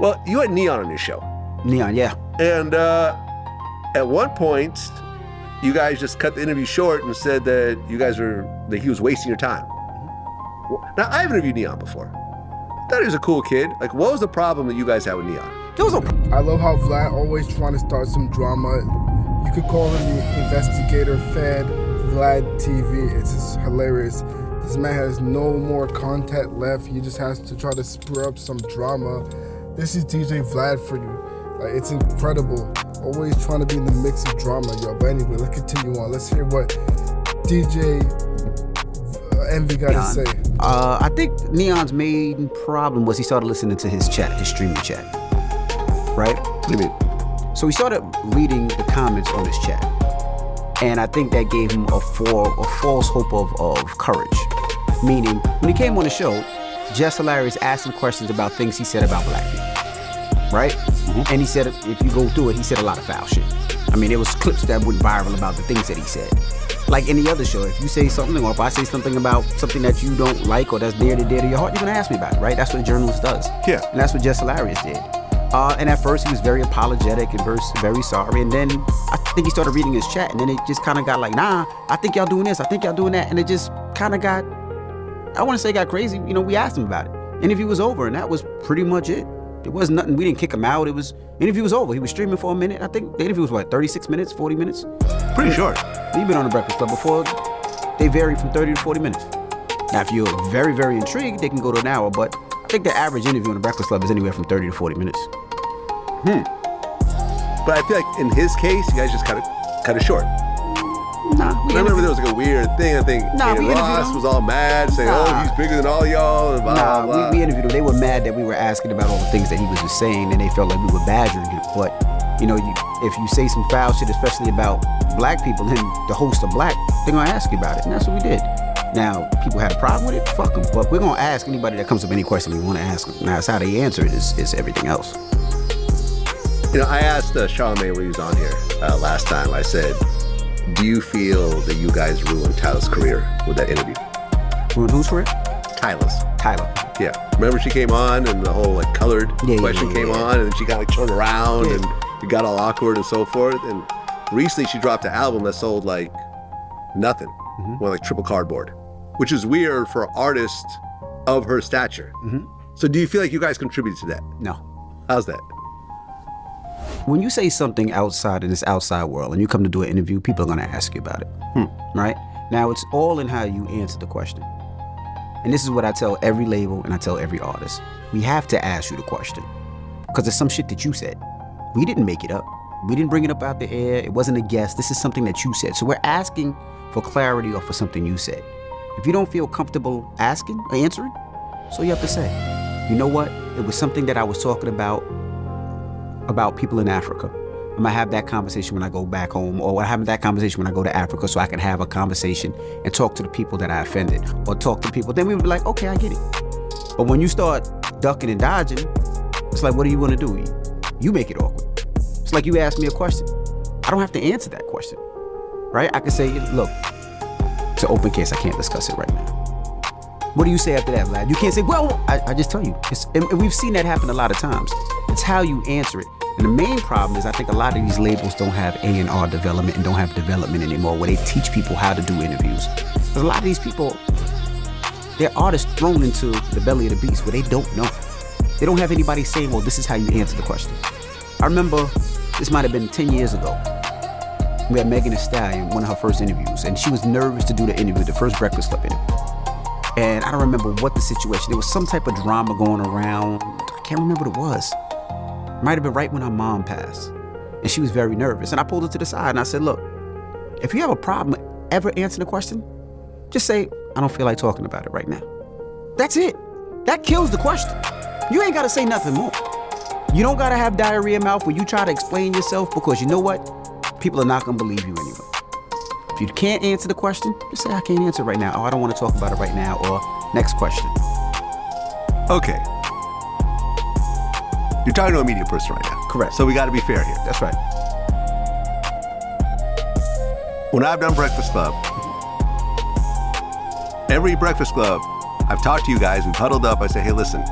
Well, you had Neon on your show. Neon, yeah. And at one point, you guys just cut the interview short and said that he was wasting your time. Now, I've interviewed Neon before. I thought he was a cool kid. Like, what was the problem that you guys had with Neon? I love how Vlad always trying to start some drama. You could call him the investigator fed VladTV. It's just hilarious. This man has no more content left. He just has to try to spur up some drama. This is DJ Vlad for you. Like, it's incredible. Always trying to be in the mix of drama, yo. But anyway, let's continue on. Let's hear what DJ Envy got to say. I think Neon's main problem was he started listening to his chat, his streaming chat. Right? What do you mean? So he started reading the comments on his chat. And I think that gave him a false hope of courage. Meaning, when he came on the show, Jess Hilarious asked him questions about things he said about black people. Right? Mm-hmm. And he said, if you go through it, he said a lot of foul shit. I mean, there was clips that went viral about the things that he said. Like any other show, if you say something, or if I say something about something that you don't like or that's near to your heart, you're gonna ask me about it, right? That's what a journalist does. Yeah. And that's what Jess Hilarious did. And at first he was very apologetic and very sorry. And then I think he started reading his chat, and then it just kind of got like, nah, I think y'all doing this, I think y'all doing that. And it just kind of got, I want to say got crazy. You know, we asked him about it. Interview was over, and that was pretty much it. It was nothing, we didn't kick him out. Interview was over. He was streaming for a minute. I think the interview was what, 36 minutes, 40 minutes? Pretty short. You've been on the Breakfast Club before. They vary from 30 to 40 minutes. Now, if you're very, very intrigued, they can go to an hour, but I think the average interview on the Breakfast Club is anywhere from 30 to 40 minutes. But I feel like in his case, you guys just cut it short. Nah, I remember there was like a weird thing. I think Ross was all mad, saying, "Oh, he's bigger than all y'all." And blah, blah, blah. We interviewed him. They were mad that we were asking about all the things that he was just saying, and they felt like we were badgering him. But you know, if you say some foul shit, especially about black people, and the hosts are black, they're gonna ask you about it, and that's what we did. Now, people had a problem with it, fuck them. But we're gonna ask anybody that comes up any question we want to ask them. Now, it's how they answer it is everything else. You know, I asked Charlamagne when he was on here last time. I said, do you feel that you guys ruined Tyla's career with that interview? Ruined whose career? Tyla's. Tyla. Yeah. Remember she came on and the whole like colored question came on, and then she kind of like turned around and it got all awkward and so forth. And recently she dropped an album that sold like nothing. Went like triple cardboard, which is weird for an artist of her stature. So do you feel like you guys contributed to that? No. How's that? When you say something outside in this outside world and you come to do an interview, people are going to ask you about it, right? Now, it's all in how you answer the question. And this is what I tell every label and I tell every artist. We have to ask you the question because it's some shit that you said. We didn't make it up. We didn't bring it up out the air. It wasn't a guess. This is something that you said. So we're asking for clarity or for something you said. If you don't feel comfortable asking or answering, so you have to say, you know what? It was something that I was talking about people in Africa. I'm gonna have that conversation when I go back home, or I'm having that conversation when I go to Africa so I can have a conversation and talk to the people that I offended, or talk to people. Then we would be like, okay, I get it. But when you start ducking and dodging, it's like, what do you want to do? You make it awkward. It's like you ask me a question. I don't have to answer that question, right? I can say, look, it's an open case. I can't discuss it right now. What do you say after that, Vlad? You can't say, well, I just tell you. And we've seen that happen a lot of times. It's how you answer it. And the main problem is I think a lot of these labels don't have A&R development and don't have development anymore where they teach people how to do interviews. Because a lot of these people, they're artists thrown into the belly of the beast where they don't know. They don't have anybody saying, well, this is how you answer the question. I remember, this might have been 10 years ago. We had Megan Thee Stallion, one of her first interviews, and she was nervous to do the interview, the first Breakfast Club interview. And I don't remember what the situation, there was some type of drama going around. I can't remember what it was. It might have been right when her mom passed. And she was very nervous. And I pulled her to the side and I said, look, if you have a problem ever answering a question, just say, I don't feel like talking about it right now. That's it. That kills the question. You ain't gotta say nothing more. You don't gotta have diarrhea mouth when you try to explain yourself, because you know what? People are not gonna believe you anyway. If you can't answer the question, just say, I can't answer it right now, or I don't wanna talk about it right now, or next question. Okay. You're talking to a media person right now. Correct. So we gotta be fair here. That's right. When I've done Breakfast Club, every Breakfast Club, I've talked to you guys, we've huddled up, I say, hey, listen,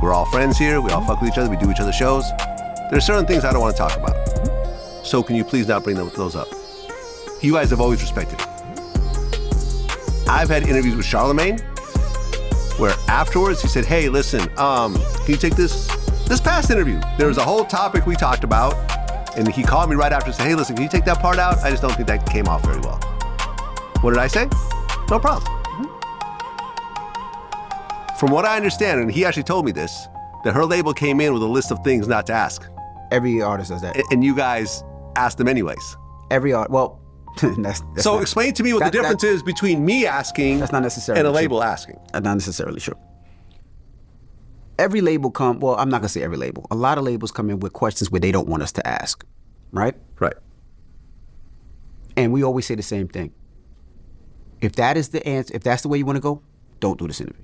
We're all friends here. We all fuck with each other. We do each other's shows. There's certain things I don't want to talk about. So can you please not bring those up? You guys have always respected it. I've had interviews with Charlemagne where afterwards he said, hey, listen, can you take this past interview? There was a whole topic we talked about, and he called me right after and said, hey, listen, can you take that part out? I just don't think that came off very well. What did I say? No problem. From what I understand, and he actually told me this, that her label came in with a list of things not to ask. Every artist does that. And you guys asked them anyways. Well, that's so not, explain to me what the difference is between me asking that's not necessarily and a true. label asking. That's not necessarily true. Every label I'm not going to say every label. A lot of labels come in with questions where they don't want us to ask, right? Right. And we always say the same thing. If that is the answer, if that's the way you want to go, don't do this interview.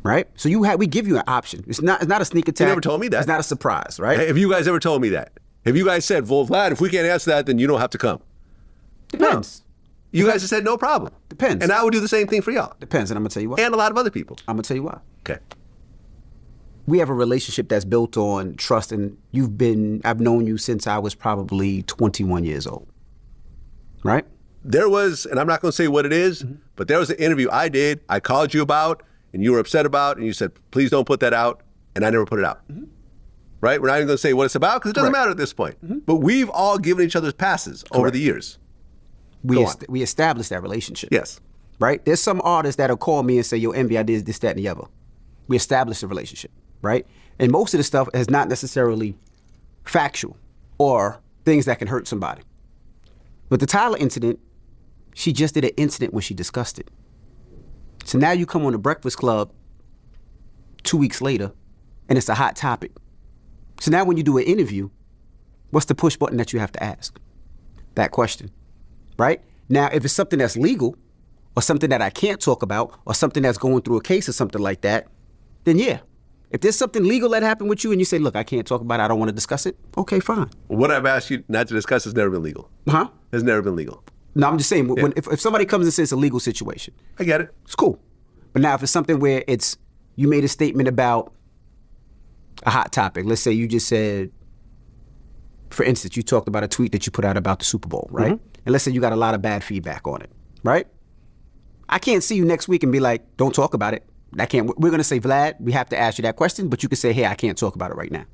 Right? So we give you an option. It's not a sneak attack. You never told me that. It's not a surprise, right? Have you guys ever told me that? Have you guys said, well, Vlad, if we can't answer that, then you don't have to come? Depends. No. You guys have said no problem. Depends. And I would do the same thing for y'all. Depends, and I'm going to tell you why. And a lot of other people. I'm going to tell you why. Okay. We have a relationship that's built on trust, and I've known you since I was probably 21 years old. Right? There was, and I'm not going to say what it is, but there was an interview I did, I called you about, and you were upset about, and you said, please don't put that out, and I never put it out. Right? We're not even going to say what it's about, because it doesn't matter at this point. But we've all given each other passes over the years. We established that relationship. Yes. Right? There's some artists that'll call me and say, yo, Envy, I did this, that, and the other. We established a relationship, right? And most of the stuff is not necessarily factual or things that can hurt somebody. But the Tyla incident, she just did an incident when she discussed it. So now you come on the Breakfast Club 2 weeks later, and it's a hot topic. So now when you do an interview, what's the push button that you have to ask? That question, right? Now, if it's something that's legal, or something that I can't talk about, or something that's going through a case or something like that, then yeah. If there's something legal that happened with you and you say, look, I can't talk about it, I don't want to discuss it, okay, fine. What I've asked you not to discuss has never been legal. Huh? Has never been legal. No, I'm just saying, if somebody comes and says it's a legal situation, I get it. it's cool. But now if it's something where you made a statement about a hot topic, let's say you just said, for instance, you talked about a tweet that you put out about the Super Bowl, right? And let's say you got a lot of bad feedback on it, right? I can't see you next week and be like, don't talk about it. We're going to say, Vlad, we have to ask you that question, but you can say, hey, I can't talk about it right now.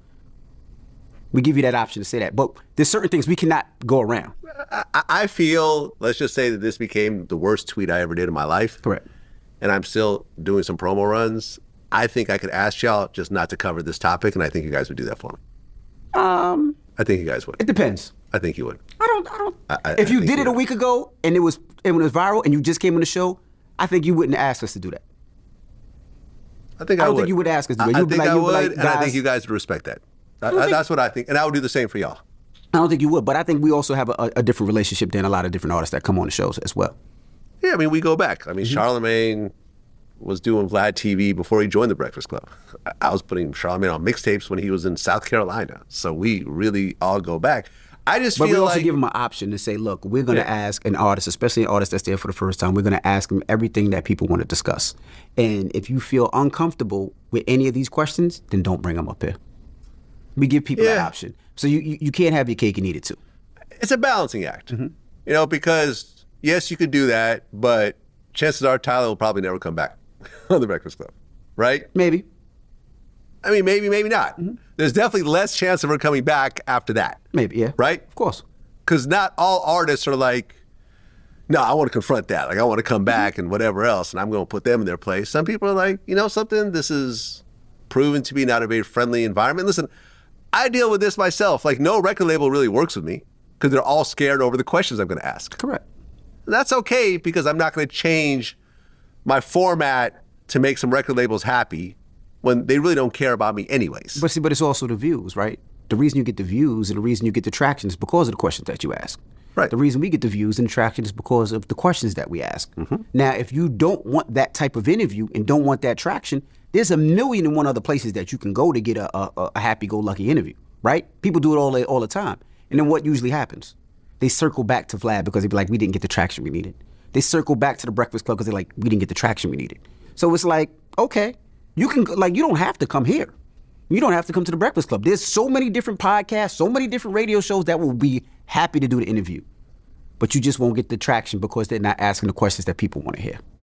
We give you that option to say that. But there's certain things we cannot go around. I feel, let's just say that this became the worst tweet I ever did in my life. Correct. And I'm still doing some promo runs. I think I could ask y'all just not to cover this topic, and I think you guys would do that for me. I think you guys would. It depends. I think you would. If you did it a week ago and it was viral and you just came on the show, I think you wouldn't ask us to do that. I think I don't think you would ask us to do that. I think I would, and I guys, think you guys would respect that. That's what I think, and I would do the same for y'all. I don't think you would, but I think we also have a different relationship than a lot of different artists that come on the shows as well. Yeah, I mean, we go back. I mean, Charlemagne was doing VladTV before he joined the Breakfast Club. I was putting Charlemagne on mixtapes when he was in South Carolina. So we really all go back. I just feel like... But we also give them an option to say, look, we're going to ask an artist, especially an artist that's there for the first time, we're going to ask them everything that people want to discuss. And if you feel uncomfortable with any of these questions, then don't bring them up here. We give people that option. So you can't have your cake and eat it too. It's a balancing act, because yes, you could do that, but chances are Tyla will probably never come back on the Breakfast Club, right? Maybe. I mean, maybe not. There's definitely less chance of her coming back after that. Maybe, yeah. Right? Of course. Because not all artists are like, no, I want to confront that. Like, I want to come back and whatever else, and I'm going to put them in their place. Some people are like, something, this is proven to be not a very friendly environment. Listen, I deal with this myself. Like, no record label really works with me because they're all scared over the questions I'm going to ask. Correct. That's okay because I'm not going to change my format to make some record labels happy when they really don't care about me anyways. But see, but it's also the views, right? The reason you get the views and the reason you get the traction is because of the questions that you ask. Right. The reason we get the views and the traction is because of the questions that we ask. Now, if you don't want that type of interview and don't want that traction, there's 1,000,001 other places that you can go to get a happy-go-lucky interview, right? People do it all the time. And then what usually happens? They circle back to Vlad because they be like, we didn't get the traction we needed. They circle back to the Breakfast Club because they're like, we didn't get the traction we needed. So it's like, okay, You can, like, you don't have to come here. You don't have to come to the Breakfast Club. There's so many different podcasts, so many different radio shows that will be happy to do the interview. But you just won't get the traction because they're not asking the questions that people want to hear.